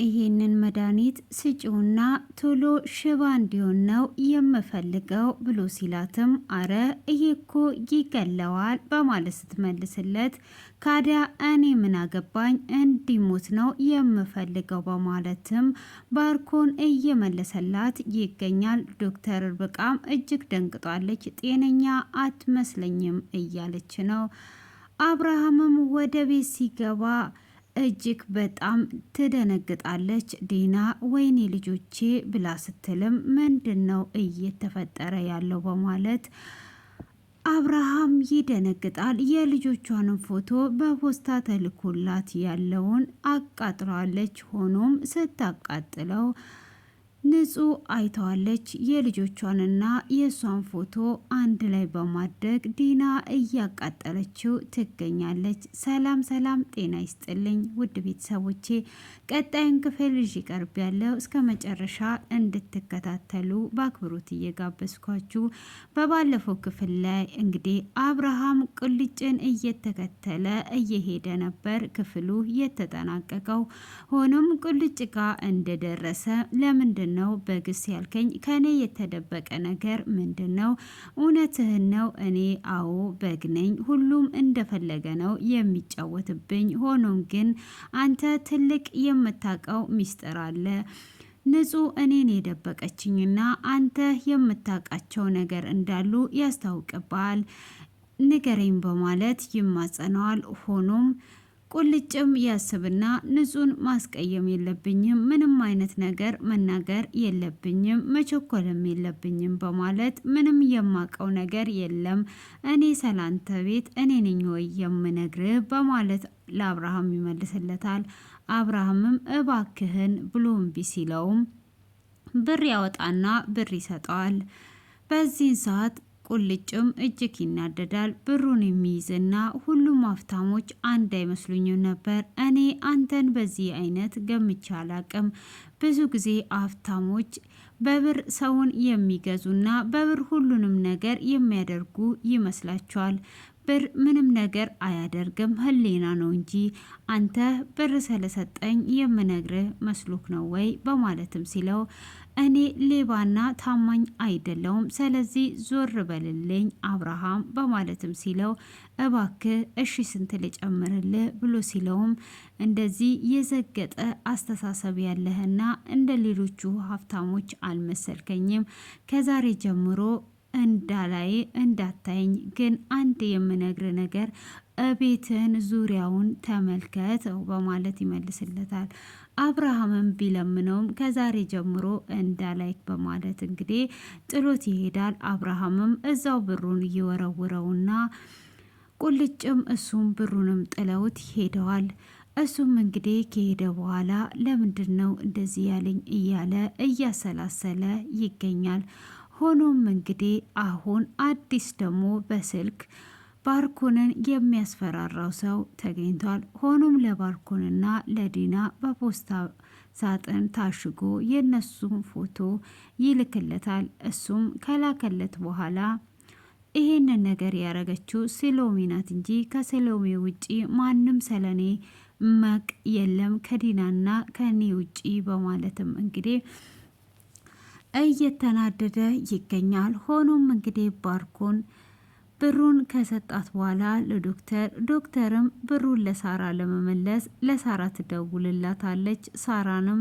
ይሄንን መድኃኒት ስጪውና ቶሎ ሽባ እንዲሆን ነው የምፈልገው ብሎ ሲላትም አረ ይሄ እኮ ይገለዋል በማለት ስትመልስለት ካዲያ እኔ ምን አገባኝ እንዲሞት ነው የምፈልገው በማለትም ባርኮን እየመለሰላት ይገኛል። ዶክተር ርብቃም እጅግ ደንግጧለች። ጤነኛ አትመስለኝም እያለች ነው። አብርሃምም ወደ ቤት ሲገባ እጅግ በጣም ትደነግጣለች። ዲና ወይኔ ልጆቼ ብላ ስትልም ምንድን ነው እየተፈጠረ ያለው በማለት አብርሃም ይደነግጣል። የልጆቿንም ፎቶ በፖስታ ተልኮላት ያለውን አቃጥለዋለች። ሆኖም ስታቃጥለው ንጹህ አይተዋለች። የልጆቿንና የእሷን ፎቶ አንድ ላይ በማድረግ ዲና እያቃጠለችው ትገኛለች። ሰላም ሰላም፣ ጤና ይስጥልኝ ውድ ቤተሰቦቼ፣ ቀጣዩን ክፍል ይዤ ቀርብ ያለው እስከ መጨረሻ እንድትከታተሉ በአክብሮት እየጋበዝኳችሁ፣ በባለፈው ክፍል ላይ እንግዲህ አብርሃም ቁልጭን እየተከተለ እየሄደ ነበር ክፍሉ የተጠናቀቀው። ሆኖም ቁልጭ ጋር እንደደረሰ ለምንድን ነው በግስ ያልከኝ? ከኔ የተደበቀ ነገር ምንድን ነው? እውነትህን ነው? እኔ አዎ በግ ነኝ። ሁሉም እንደፈለገ ነው የሚጫወትብኝ። ሆኖም ግን አንተ ትልቅ የምታውቀው ሚስጥር አለ። ንጹህ እኔን የደበቀችኝና አንተ የምታውቃቸው ነገር እንዳሉ ያስታውቅብሃል። ንገረኝ በማለት ይማጸነዋል። ሆኖም ቁልጭም ያስብና ንጹህን ማስቀየም የለብኝም፣ ምንም አይነት ነገር መናገር የለብኝም፣ መቸኮልም የለብኝም በማለት ምንም የማቀው ነገር የለም፣ እኔ ሰላንተ ቤት እኔ ነኝ ወይ የምነግርህ በማለት ለአብርሃም ይመልስለታል። አብርሃምም እባክህን ብሎ እምቢ ሲለውም ብር ያወጣና ብር ይሰጠዋል። በዚህን ሰዓት ቁልጭም እጅግ ይናደዳል። ብሩን የሚይዝና ሁሉም ሀብታሞች አንድ አይመስሉኝም ነበር። እኔ አንተን በዚህ አይነት ገምቼ አላቅም። ብዙ ጊዜ ሀብታሞች በብር ሰውን የሚገዙና በብር ሁሉንም ነገር የሚያደርጉ ይመስላቸዋል። ብር ምንም ነገር አያደርግም፣ ህሊና ነው እንጂ። አንተ ብር ስለሰጠኝ የምነግርህ መስሎክ ነው ወይ በማለትም ሲለው እኔ ሌባና ታማኝ አይደለውም፣ ስለዚህ ዞር በልልኝ አብርሃም በማለትም ሲለው እባክህ እሺ ስንት ልጨምርልህ ብሎ ሲለውም እንደዚህ የዘገጠ አስተሳሰብ ያለህና እንደ ሌሎቹ ሀብታሞች አልመሰልከኝም። ከዛሬ ጀምሮ እንዳላይ እንዳታይኝ፣ ግን አንድ የምነግር ነገር እቤትን ዙሪያውን ተመልከተው በማለት ይመልስለታል። አብርሃምም ቢለምነውም ከዛሬ ጀምሮ እንዳላይክ በማለት እንግዲህ ጥሎት ይሄዳል። አብርሃምም እዛው ብሩን እየወረውረውና ቁልጭም እሱም ብሩንም ጥለውት ሄደዋል። እሱም እንግዲህ ከሄደ በኋላ ለምንድን ነው እንደዚህ ያለኝ እያለ እያሰላሰለ ይገኛል። ሆኖም እንግዲህ አሁን አዲስ ደግሞ በስልክ ባርኮንን የሚያስፈራራው ሰው ተገኝቷል። ሆኖም ለባርኮንና ለዲና በፖስታ ሳጥን ታሽጎ የነሱን ፎቶ ይልክለታል። እሱም ከላከለት በኋላ ይሄንን ነገር ያረገችው ሰሎሜ ናት እንጂ ከሰሎሜ ውጪ ማንም ሰለኔ መቅ የለም ከዲናና ከኔ ውጪ በማለትም እንግዲህ እየተናደደ ይገኛል። ሆኖም እንግዲህ ባርኮን ብሩን ከሰጣት በኋላ ዶክተርም ብሩን ለሳራ ለመመለስ ለሳራ ትደውልላታለች። ሳራንም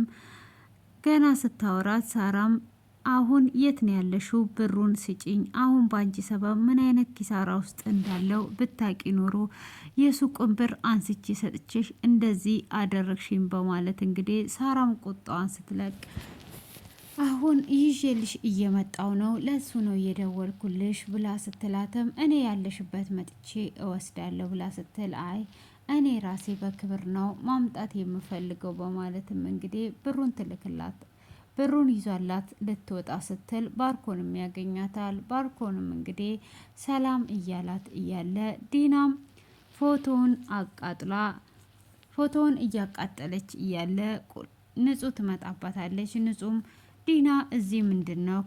ገና ስታወራት ሳራም አሁን የት ነው ያለሽው? ብሩን ስጪኝ። አሁን ባንቺ ሰበብ ምን አይነት ኪሳራ ውስጥ እንዳለው ብታቂ ኖሮ የሱቁን ብር አንስቼ ሰጥቼሽ እንደዚህ አደረግሽኝ በማለት እንግዲህ ሳራም ቁጣዋን ስትለቅ አሁን ይዤልሽ እየመጣው ነው፣ ለሱ ነው እየደወልኩልሽ ብላ ስትላትም እኔ ያለሽበት መጥቼ እወስዳለሁ ብላ ስትል አይ እኔ ራሴ በክብር ነው ማምጣት የምፈልገው በማለትም እንግዲህ ብሩን ትልክላት። ብሩን ይዟላት ልትወጣ ስትል ባርኮንም ያገኛታል። ባርኮንም እንግዲህ ሰላም እያላት እያለ ዲናም ፎቶውን እያቃጠለች እያለ ንጹህ ትመጣባታለች። ንጹህም ዲና እዚህ ምንድን ነው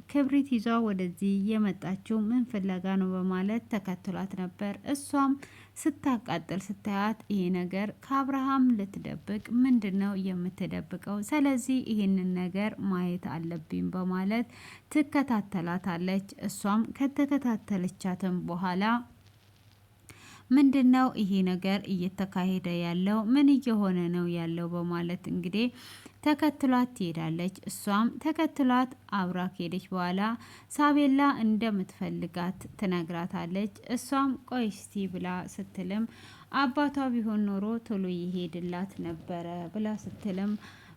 ክብሪት ይዟ ወደዚህ የመጣችው ምን ፍለጋ ነው በማለት ተከትሏት ነበር። እሷም ስታቃጥል ስታያት ይሄ ነገር ከአብርሃም ልትደብቅ ምንድን ነው የምትደብቀው? ስለዚህ ይህንን ነገር ማየት አለብኝ በማለት ትከታተላታለች። እሷም ከተከታተለቻትም በኋላ ምንድን ነው ይሄ ነገር እየተካሄደ ያለው? ምን እየሆነ ነው ያለው? በማለት እንግዲህ ተከትሏት ትሄዳለች። እሷም ተከትሏት አብራ ከሄደች በኋላ ሳቤላ እንደምትፈልጋት ትነግራታለች። እሷም ቆይ እስቲ ብላ ስትልም አባቷ ቢሆን ኖሮ ቶሎ ይሄድላት ነበረ ብላ ስትልም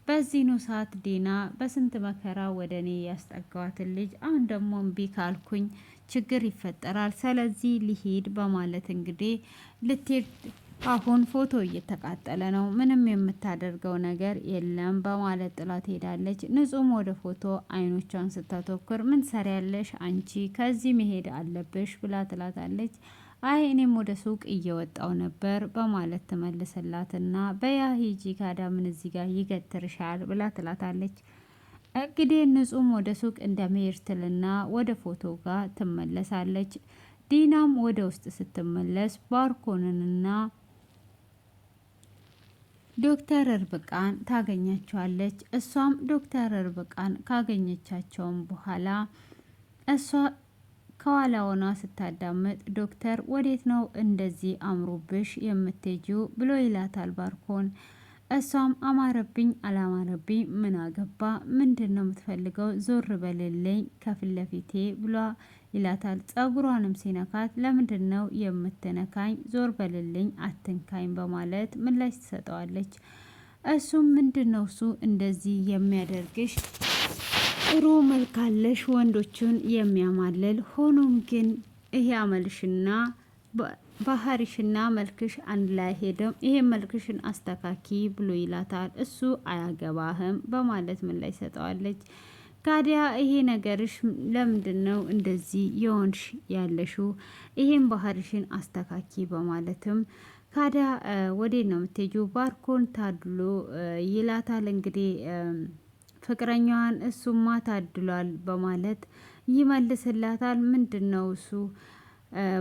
በዚህኑ ሰዓት ዲና በስንት መከራ ወደ እኔ ያስጠጋዋትን ልጅ አሁን ደግሞ እምቢ ካልኩኝ ችግር ይፈጠራል፣ ስለዚህ ሊሄድ በማለት እንግዲህ ልትሄድ አሁን ፎቶ እየተቃጠለ ነው፣ ምንም የምታደርገው ነገር የለም በማለት ጥላት ሄዳለች። ንጹም ወደ ፎቶ አይኖቿን ስታተኩር ምን ሰሪያለሽ አንቺ? ከዚህ መሄድ አለብሽ ብላ ትላታለች። አይ እኔም ወደ ሱቅ እየወጣው ነበር በማለት ትመልስላትና በያ ሂጂ ካዳ ምን እዚህ ጋር ይገትርሻል ብላ ትላታለች። እንግዲህ ንጹም ወደ ሱቅ እንደመሄድ ትልና ወደ ፎቶ ጋር ትመለሳለች። ዲናም ወደ ውስጥ ስትመለስ ባርኮንንና ዶክተር እርብቃን ታገኛቸዋለች። እሷም ዶክተር እርብቃን ካገኘቻቸውም በኋላ እሷ ከኋላ ሆና ስታዳምጥ ዶክተር ወዴት ነው እንደዚህ አምሮብሽ የምትሄጂው ብሎ ይላታል ባርኮን። እሷም አማረብኝ አላማረብኝ ምን አገባ፣ ምንድን ነው የምትፈልገው? ዞር በልልኝ ከፊት ለፊቴ ብሏ ይላታል። ጸጉሯንም ሲነካት ለምንድን ነው የምትነካኝ? ዞር በልልኝ አትንካኝ በማለት ምላሽ ትሰጠዋለች። እሱም ምንድን ነው እሱ እንደዚህ የሚያደርግሽ? ጥሩ መልካለሽ ወንዶችን የሚያማልል ሆኖም ግን ይሄ አመልሽና ባህሪሽና መልክሽ አንድ ላይ ሄደም ይሄ መልክሽን አስተካኪ ብሎ ይላታል። እሱ አያገባህም በማለት ምላሽ ሰጠዋለች። ካዲያ ይሄ ነገርሽ ለምንድን ነው እንደዚህ የሆንሽ ያለሽው? ይሄን ባህሪሽን አስተካኪ በማለትም ካዲያ ወዴት ነው የምትሄጂው? ባርኮን ታድሎ ይላታል። እንግዲህ ፍቅረኛዋን እሱማ ታድሏል በማለት ይመልስላታል። ምንድን ነው እሱ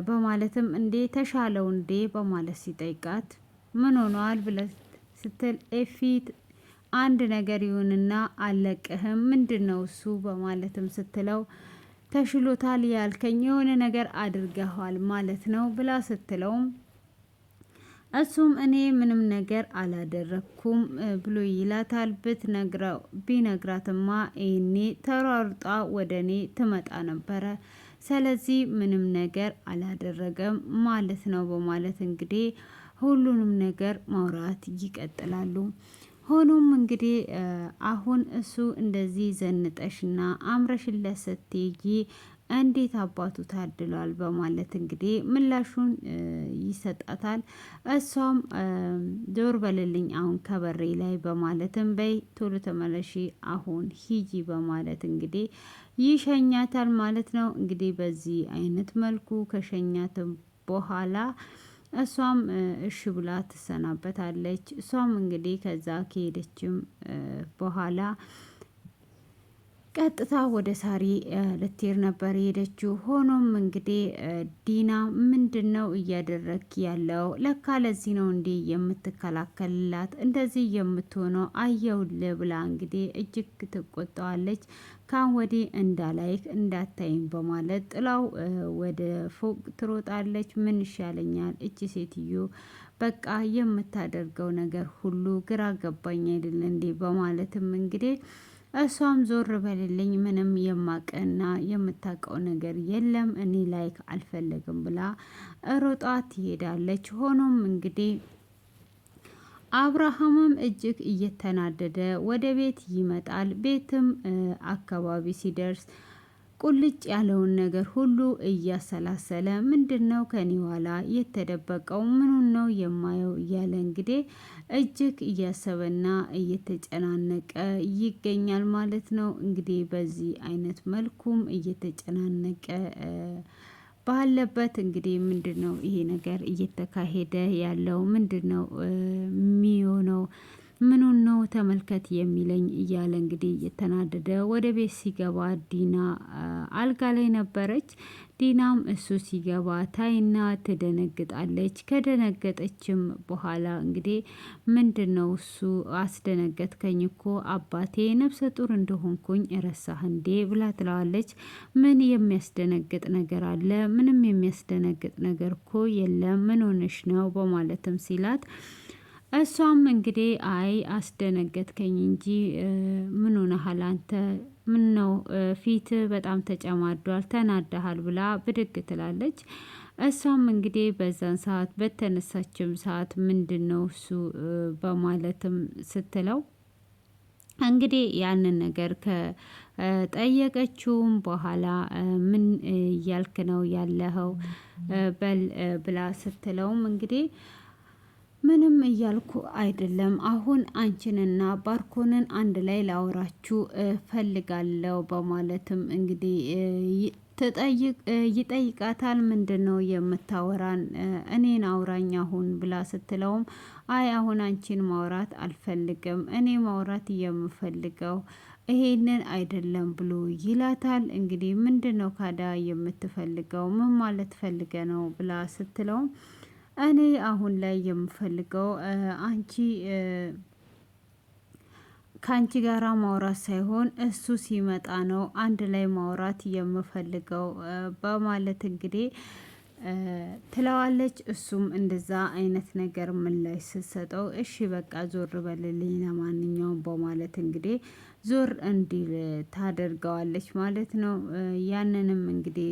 በማለትም እንዴ ተሻለው እንዴ በማለት ሲጠይቃት ምን ሆኗል ብለ ስትል ኤፊት አንድ ነገር ይሁንና አለቅህም ምንድን ነው እሱ በማለትም ስትለው ተሽሎታል ያልከኝ የሆነ ነገር አድርገዋል ማለት ነው ብላ ስትለውም እሱም እኔ ምንም ነገር አላደረኩም ብሎ ይላታል። ቢነግራትማ ይሄኔ ተሯሩጣ ወደ እኔ ትመጣ ነበረ፣ ስለዚህ ምንም ነገር አላደረገም ማለት ነው በማለት እንግዲህ ሁሉንም ነገር ማውራት ይቀጥላሉ። ሆኖም እንግዲህ አሁን እሱ እንደዚህ ዘንጠሽና አምረሽለት ስትሄጂ እንዴት አባቱ ታድሏል በማለት እንግዲህ ምላሹን ይሰጣታል። እሷም ዞር በልልኝ አሁን ከበሬ ላይ በማለትም በይ ቶሎ ተመለሺ አሁን ሂጂ በማለት እንግዲህ ይሸኛታል ማለት ነው። እንግዲህ በዚህ አይነት መልኩ ከሸኛትም በኋላ እሷም እሺ ብላ ትሰናበታለች። እሷም እንግዲህ ከዛ ከሄደችም በኋላ ቀጥታ ወደ ሳሪ ልትሄድ ነበር የሄደችው። ሆኖም እንግዲህ ዲና ምንድን ነው እያደረክ ያለው? ለካ ለዚህ ነው እንዴ የምትከላከልላት እንደዚህ የምትሆነው አየውል ብላ እንግዲህ እጅግ ትቆጣዋለች። ካን ወዲህ እንዳላይክ እንዳታይም በማለት ጥላው ወደ ፎቅ ትሮጣለች። ምን ይሻለኛል እቺ ሴትዮ በቃ የምታደርገው ነገር ሁሉ ግራ ገባኝ አይደል እንዴ በማለትም እንግዲህ እሷም ዞር በልልኝ ምንም የማቀና የምታውቀው ነገር የለም እኔ ላይክ አልፈለግም ብላ ሮጣ ትሄዳለች። ሆኖም እንግዲህ አብርሃምም እጅግ እየተናደደ ወደ ቤት ይመጣል። ቤትም አካባቢ ሲደርስ ቁልጭ ያለውን ነገር ሁሉ እያሰላሰለ ምንድን ነው ከኔ ኋላ የተደበቀው ምኑን ነው የማየው እያለ እንግዲህ እጅግ እያሰበና እየተጨናነቀ ይገኛል ማለት ነው። እንግዲህ በዚህ አይነት መልኩም እየተጨናነቀ ባለበት እንግዲህ ምንድን ነው ይሄ ነገር እየተካሄደ ያለው ምንድን ነው የሚሆነው ምኑን ነው ተመልከት የሚለኝ እያለ እንግዲህ እየተናደደ ወደ ቤት ሲገባ ዲና አልጋ ላይ ነበረች። ዲናም እሱ ሲገባ ታይና ትደነግጣለች። ከደነገጠችም በኋላ እንግዲህ ምንድን ነው እሱ አስደነገጥከኝ እኮ አባቴ ነፍሰ ጡር እንደሆንኩኝ ረሳህ እንዴ ብላ ትለዋለች። ምን የሚያስደነግጥ ነገር አለ? ምንም የሚያስደነግጥ ነገር እኮ የለም። ምን ሆነሽ ነው በማለትም ሲላት እሷም እንግዲህ አይ አስደነገጥከኝ እንጂ ምን ሆነሃል አንተ? ምን ነው ፊት በጣም ተጨማዷል፣ ተናዳሃል ብላ ብድግ ትላለች። እሷም እንግዲህ በዛን ሰዓት በተነሳችም ሰዓት ምንድን ነው እሱ በማለትም ስትለው እንግዲህ ያንን ነገር ከጠየቀችውም በኋላ ምን እያልክ ነው ያለኸው በል ብላ ስትለውም እንግዲህ ምንም እያልኩ አይደለም። አሁን አንቺንና ባርኮንን አንድ ላይ ላውራችሁ ፈልጋለሁ በማለትም እንግዲህ ይጠይቃታል። ምንድን ነው የምታወራን? እኔን አውራኝ አሁን ብላ ስትለውም አይ አሁን አንቺን ማውራት አልፈልግም፣ እኔ ማውራት የምፈልገው ይሄንን አይደለም ብሎ ይላታል። እንግዲህ ምንድን ነው ካዳ የምትፈልገው? ምን ማለት ፈልገ ነው ብላ ስትለውም እኔ አሁን ላይ የምፈልገው አንቺ ከአንቺ ጋራ ማውራት ሳይሆን እሱ ሲመጣ ነው አንድ ላይ ማውራት የምፈልገው በማለት እንግዲህ ትለዋለች። እሱም እንደዛ አይነት ነገር ምላሽ ስትሰጠው እሺ በቃ ዞር በልልኝ ለማንኛውም በማለት እንግዲህ ዞር እንዲል ታደርገዋለች ማለት ነው። ያንንም እንግዲህ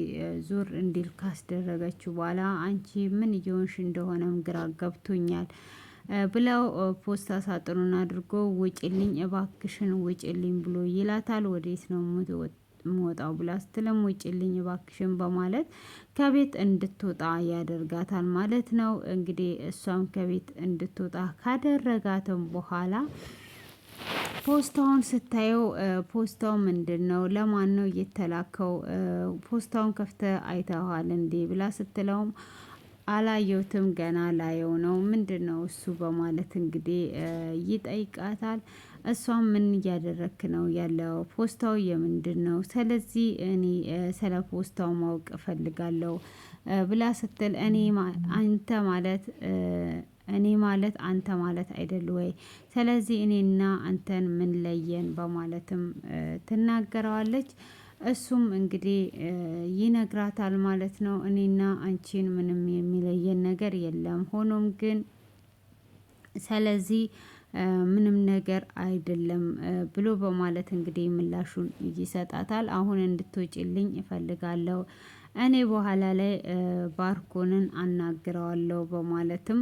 ዞር እንዲል ካስደረገችው በኋላ አንቺ ምን እየሆንሽ እንደሆነም ግራ ገብቶኛል ብለው ፖስታ ሳጥኑን አድርጎ ውጭልኝ እባክሽን ውጭልኝ ብሎ ይላታል። ወዴት ነው የምወጣው ብላ ስትለም ውጭልኝ እባክሽን በማለት ከቤት እንድትወጣ ያደርጋታል ማለት ነው። እንግዲህ እሷም ከቤት እንድትወጣ ካደረጋትም በኋላ ፖስታውን ስታየው ፖስታው ምንድን ነው? ለማን ነው የተላከው? ፖስታውን ከፍተ አይተዋል እንዴ ብላ ስትለውም አላየሁትም ገና ላየው ነው። ምንድን ነው እሱ በማለት እንግዲህ ይጠይቃታል። እሷም ምን እያደረክ ነው ያለው? ፖስታው የምንድን ነው? ስለዚህ እኔ ስለ ፖስታው ማወቅ እፈልጋለሁ ብላ ስትል አንተ ማለት እኔ ማለት አንተ ማለት አይደል ወይ? ስለዚህ እኔና አንተን ምን ለየን? በማለትም ትናገረዋለች። እሱም እንግዲህ ይነግራታል ማለት ነው። እኔና አንቺን ምንም የሚለየን ነገር የለም። ሆኖም ግን ስለዚህ ምንም ነገር አይደለም ብሎ በማለት እንግዲህ ምላሹን ይሰጣታል። አሁን እንድትወጪልኝ እፈልጋለሁ፣ እኔ በኋላ ላይ ባርኮንን አናግረዋለሁ በማለትም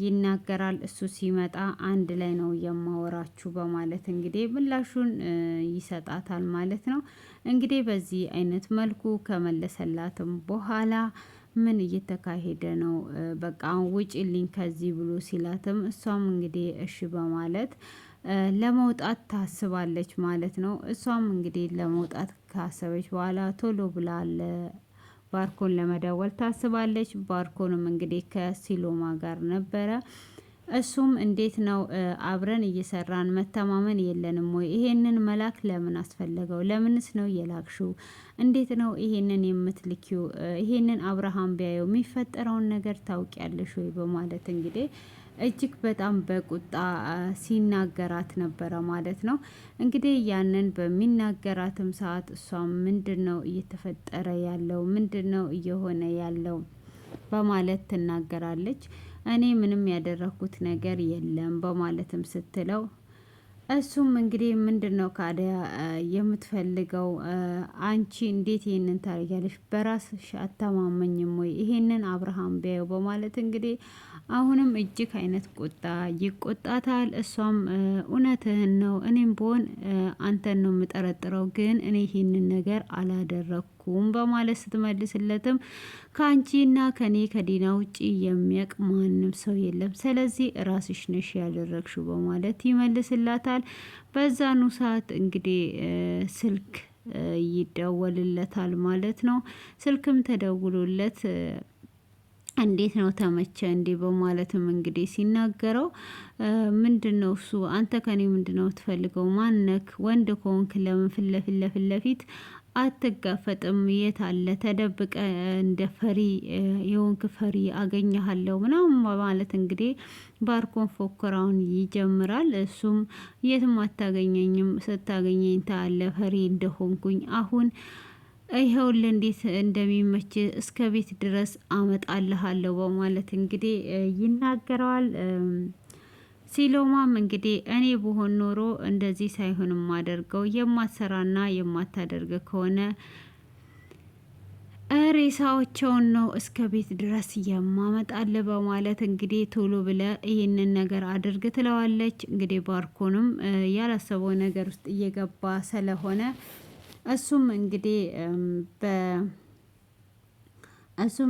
ይናገራል። እሱ ሲመጣ አንድ ላይ ነው የማወራችሁ በማለት እንግዲህ ምላሹን ይሰጣታል ማለት ነው። እንግዲህ በዚህ አይነት መልኩ ከመለሰላትም በኋላ ምን እየተካሄደ ነው? በቃ ውጪልኝ ከዚህ ብሎ ሲላትም እሷም እንግዲህ እሺ በማለት ለመውጣት ታስባለች ማለት ነው። እሷም እንግዲህ ለመውጣት ካሰበች በኋላ ቶሎ ብላ ባርኮን ለመደወል ታስባለች። ባርኮንም እንግዲህ ከሲሎማ ጋር ነበረ። እሱም እንዴት ነው አብረን እየሰራን መተማመን የለንም ወይ? ይሄንን መላክ ለምን አስፈለገው? ለምንስ ነው የላክሽው? እንዴት ነው ይሄንን የምትልኪው? ይሄንን አብርሃም ቢያየው የሚፈጠረውን ነገር ታውቂያለሽ ወይ? በማለት እንግዲህ እጅግ በጣም በቁጣ ሲናገራት ነበረ ማለት ነው። እንግዲህ ያንን በሚናገራትም ሰዓት እሷም ምንድን ነው እየተፈጠረ ያለው? ምንድን ነው እየሆነ ያለው? በማለት ትናገራለች። እኔ ምንም ያደረኩት ነገር የለም በማለትም ስትለው እሱም እንግዲህ ምንድን ነው ካዲያ የምትፈልገው? አንቺ እንዴት ይሄንን ታደርጊያለሽ? በራስሽ አተማመኝም ወይ? ይሄንን አብርሃም ቢያየው በማለት እንግዲህ አሁንም እጅግ አይነት ቁጣ ይቆጣታል። እሷም እውነትህን ነው፣ እኔም ብሆን አንተን ነው የምጠረጥረው፣ ግን እኔ ይህንን ነገር አላደረኩም በማለት ስትመልስለትም ከአንቺና ከኔ ከዲና ውጪ የሚያውቅ ማንም ሰው የለም፣ ስለዚህ ራስሽ ነሽ ያደረግሽው በማለት ይመልስላታል። በዛኑ ሰዓት እንግዲህ ስልክ ይደወልለታል ማለት ነው። ስልክም ተደውሎለት እንዴት ነው ተመቸ እንዴ በማለትም እንግዲህ ሲናገረው ምንድን ነው እሱ አንተ ከኔ ምንድን ነው ትፈልገው? ማነክ? ወንድ ከሆንክ ለምን ፊት ለፊት አትጋፈጥም? የት አለ ተደብቀ እንደ ፈሪ የሆንክ ፈሪ አገኘሃለሁ ምናምን በማለት እንግዲህ ባርኮን ፎከራውን ይጀምራል። እሱም የትም አታገኘኝም፣ ስታገኘኝ ታያለ ፈሪ እንደሆንኩኝ አሁን ይኸውልህ እንዴት እንደሚመች እስከ ቤት ድረስ አመጣልሃለሁ በማለት እንግዲህ ይናገረዋል። ሲሎማም እንግዲህ እኔ ብሆን ኖሮ እንደዚህ ሳይሆን የማደርገው የማትሰራና የማታደርግ ከሆነ ሬሳዎቸውን ነው እስከ ቤት ድረስ የማመጣል በማለት እንግዲህ ቶሎ ብለ ይህንን ነገር አድርግ ትለዋለች። እንግዲህ ባርኮንም ያላሰበው ነገር ውስጥ እየገባ ስለሆነ እሱም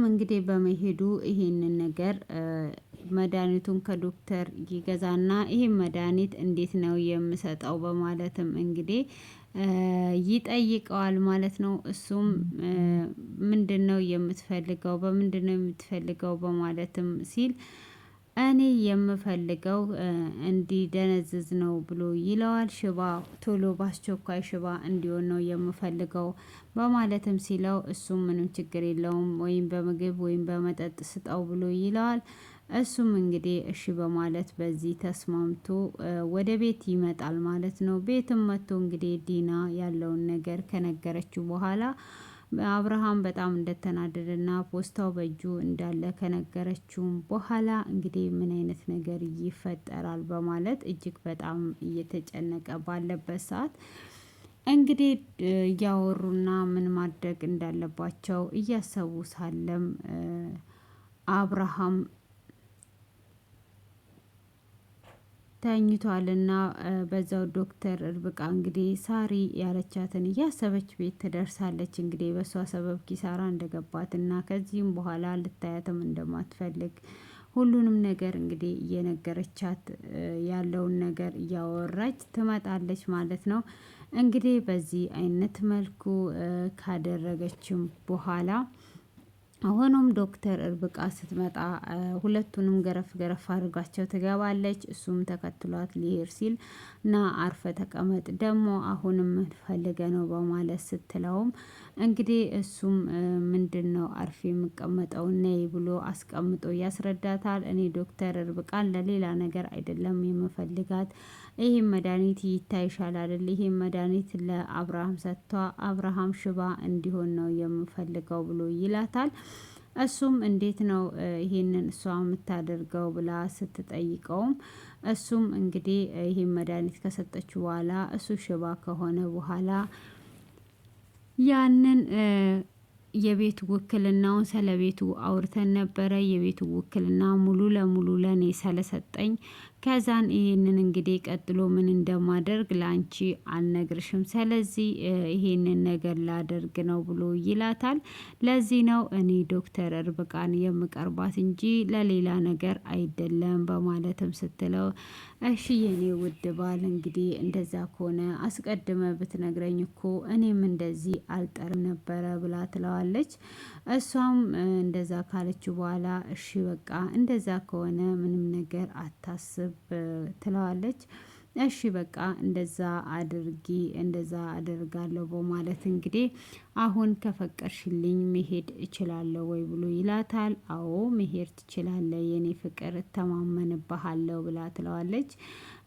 እንግዲህ በመሄዱ ይሄንን ነገር መድኃኒቱን ከዶክተር ይገዛና ይህን መድኃኒት እንዴት ነው የምሰጠው በማለትም እንግዲህ ይጠይቀዋል ማለት ነው። እሱም ምንድን ነው የምትፈልገው? በምንድን ነው የምትፈልገው? በማለትም ሲል እኔ የምፈልገው እንዲደነዝዝ ነው ብሎ ይለዋል። ሽባ ቶሎ በአስቸኳይ ሽባ እንዲሆን ነው የምፈልገው በማለትም ሲለው እሱም ምንም ችግር የለውም ወይም በምግብ ወይም በመጠጥ ስጠው ብሎ ይለዋል። እሱም እንግዲህ እሺ በማለት በዚህ ተስማምቶ ወደ ቤት ይመጣል ማለት ነው። ቤትም መጥቶ እንግዲህ ዲና ያለውን ነገር ከነገረችው በኋላ አብርሃም በጣም እንደተናደደና ፖስታው በእጁ እንዳለ ከነገረችውም በኋላ እንግዲህ ምን አይነት ነገር ይፈጠራል በማለት እጅግ በጣም እየተጨነቀ ባለበት ሰዓት እንግዲህ እያወሩና ምን ማድረግ እንዳለባቸው እያሰቡ ሳለም አብርሃም ተኝቷልና በዛው ዶክተር ርብቃ እንግዲህ ሳሪ ያለቻትን እያሰበች ቤት ትደርሳለች። እንግዲህ በሷ ሰበብ ኪሳራ እንደገባትና ከዚህም በኋላ ልታያትም እንደማትፈልግ ሁሉንም ነገር እንግዲህ እየነገረቻት ያለውን ነገር እያወራች ትመጣለች ማለት ነው። እንግዲህ በዚህ አይነት መልኩ ካደረገችም በኋላ ሆኖም ዶክተር ርብቃ ስትመጣ ሁለቱንም ገረፍ ገረፍ አድርጋቸው ትገባለች። እሱም ተከትሏት ሊሄድ ሲል ና አርፈ ተቀመጥ ደግሞ አሁንም ፈልገ ነው በማለት ስትለውም እንግዲህ እሱም ምንድን ነው አርፌ የምቀመጠው ነይ ብሎ አስቀምጦ ያስረዳታል። እኔ ዶክተር ርብቃን ለሌላ ነገር አይደለም የምፈልጋት ይህም መድኃኒት ይታይሻል አይደል? ይህም መድኃኒት ለአብርሃም ሰጥቷ አብርሃም ሽባ እንዲሆን ነው የምፈልገው ብሎ ይላታል። እሱም እንዴት ነው ይሄንን እሷ የምታደርገው ብላ ስትጠይቀውም እሱም እንግዲህ ይህን መድኃኒት ከሰጠችው በኋላ እሱ ሽባ ከሆነ በኋላ ያንን የቤት ውክልናውን ስለቤቱ አውርተን ነበረ። የቤቱ ውክልና ሙሉ ለሙሉ ለኔ ስለሰጠኝ ከዛን ይሄንን እንግዲህ ቀጥሎ ምን እንደማደርግ ለአንቺ አልነግርሽም፣ ስለዚህ ይሄንን ነገር ላደርግ ነው ብሎ ይላታል። ለዚህ ነው እኔ ዶክተር ርብቃን የምቀርባት እንጂ ለሌላ ነገር አይደለም በማለትም ስትለው እሺ የኔ ውድ ባል እንግዲህ እንደዛ ከሆነ አስቀድመ ብትነግረኝ እኮ እኔም እንደዚህ አልጠርም ነበረ ብላ ትለዋለች። እሷም እንደዛ ካለችው በኋላ እሺ በቃ እንደዛ ከሆነ ምንም ነገር አታስብ ትለዋለች። እሺ በቃ እንደዛ አድርጊ፣ እንደዛ አደርጋለሁ በማለት እንግዲህ አሁን ከፈቀድሽልኝ መሄድ እችላለሁ ወይ ብሎ ይላታል። አዎ መሄድ ትችላለህ የኔ ፍቅር እተማመንብሃለሁ ብላ ትለዋለች።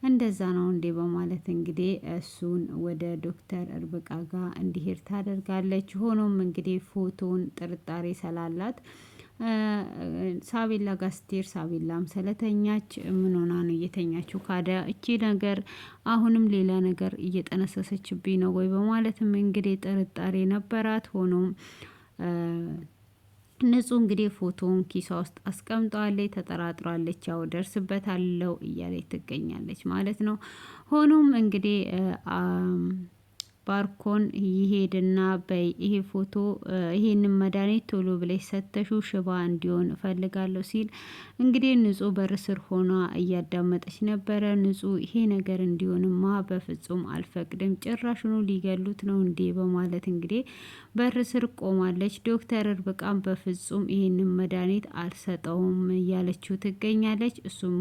እንደዛ ነው እንዴ በማለት እንግዲህ እሱን ወደ ዶክተር ርብቃ ጋር እንዲሄድ ታደርጋለች። ሆኖም እንግዲህ ፎቶን ጥርጣሬ ስላላት ሳቤላ ጋር ስትሄድ ሳቤላም ስለተኛች ምን ሆና ነው እየተኛችው? ካዳ እቺ ነገር አሁንም ሌላ ነገር እየጠነሰሰችብኝ ነው ወይ በማለትም እንግዲህ ጥርጣሬ ነበራት። ሆኖም ንጹህ እንግዲህ ፎቶውን ኪሷ ውስጥ አስቀምጠዋለች። ተጠራጥራለች። ያው ደርስበታለሁ እያለች ትገኛለች ማለት ነው። ሆኖም እንግዲህ ባርኮን ይሄድና በይ ይሄ ፎቶ ይሄንን መድኃኒት ቶሎ ብለሽ ሰተሹ ሽባ እንዲሆን እፈልጋለሁ ሲል እንግዲህ ንጹህ በር ስር ሆኗ እያዳመጠች ነበረ። ንጹህ ይሄ ነገር እንዲሆንማ በፍጹም አልፈቅድም፣ ጭራሽኑ ሊገሉት ነው እንዴ በማለት እንግዲህ በር ስር ቆማለች። ዶክተር ርብቃም በፍጹም ይሄንን መድኃኒት አልሰጠውም እያለችው ትገኛለች። እሱም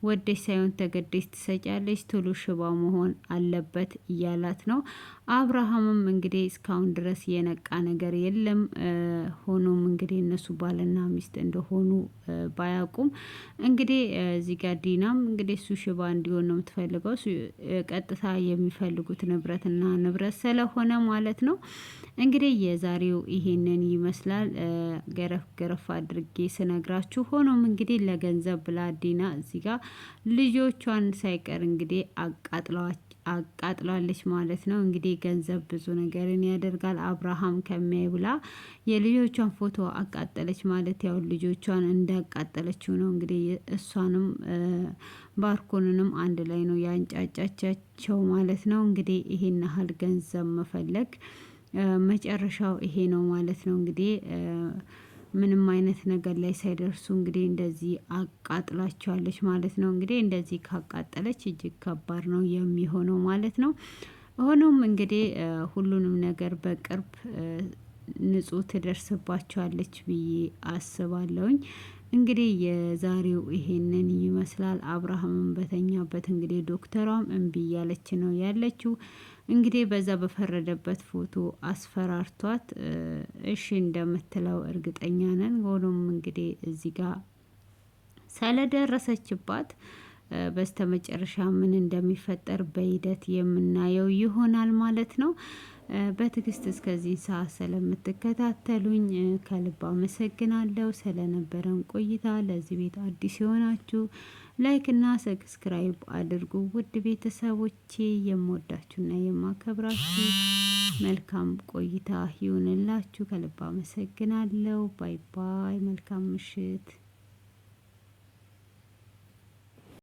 ወደሽ ሳይሆን ተገደሽ ትሰጫለች፣ ቶሎ ሽባ መሆን አለበት እያላት ነው። አብርሃምም እንግዲህ እስካሁን ድረስ የነቃ ነገር የለም። ሆኖም እንግዲህ እነሱ ባልና ሚስት እንደሆኑ ባያውቁም እንግዲህ እዚህ ጋር ዲናም እንግዲህ እሱ ሽባ እንዲሆን ነው የምትፈልገው። ቀጥታ የሚፈልጉት ንብረትና ንብረት ስለሆነ ማለት ነው። እንግዲህ የዛሬው ይሄንን ይመስላል ገረፍ ገረፍ አድርጌ ስነግራችሁ። ሆኖም እንግዲህ ለገንዘብ ብላ ዲና እዚህ ጋር ልጆቿን ሳይቀር እንግዲህ አቃጥላለች ማለት ነው። እንግዲህ ገንዘብ ብዙ ነገርን ያደርጋል። አብርሃም ከሚያይ ብላ የልጆቿን ፎቶ አቃጠለች ማለት ያው ልጆቿን እንዳቃጠለችው ነው። እንግዲህ እሷንም ባርኮንንም አንድ ላይ ነው ያንጫጫቻቸው ማለት ነው። እንግዲህ ይሄን ያህል ገንዘብ መፈለግ መጨረሻው ይሄ ነው ማለት ነው። እንግዲህ ምንም አይነት ነገር ላይ ሳይደርሱ እንግዲህ እንደዚህ አቃጥላቸዋለች ማለት ነው። እንግዲህ እንደዚህ ካቃጠለች እጅግ ከባድ ነው የሚሆነው ማለት ነው። ሆኖም እንግዲህ ሁሉንም ነገር በቅርብ ንጹህ ትደርስባቸዋለች ብዬ አስባለሁኝ። እንግዲህ የዛሬው ይሄንን ይመስላል። አብርሃምን በተኛበት እንግዲህ ዶክተሯም እምቢ እያለች ነው ያለችው። እንግዲህ በዛ በፈረደበት ፎቶ አስፈራርቷት እሺ እንደምትለው እርግጠኛ ነን። ሆኖም እንግዲህ እዚህ ጋር ስለደረሰችባት በስተመጨረሻ ምን እንደሚፈጠር በሂደት የምናየው ይሆናል ማለት ነው። በትዕግስት እስከዚህ ሰዓት ስለምትከታተሉኝ ከልብ አመሰግናለሁ። ስለነበረን ቆይታ ለዚህ ቤት አዲስ የሆናችሁ ላይክ እና ሰብስክራይብ አድርጉ። ውድ ቤተሰቦቼ የምወዳችሁና የማከብራችሁ መልካም ቆይታ ይሁንላችሁ። ከልብ አመሰግናለሁ። ባይ ባይ። መልካም ምሽት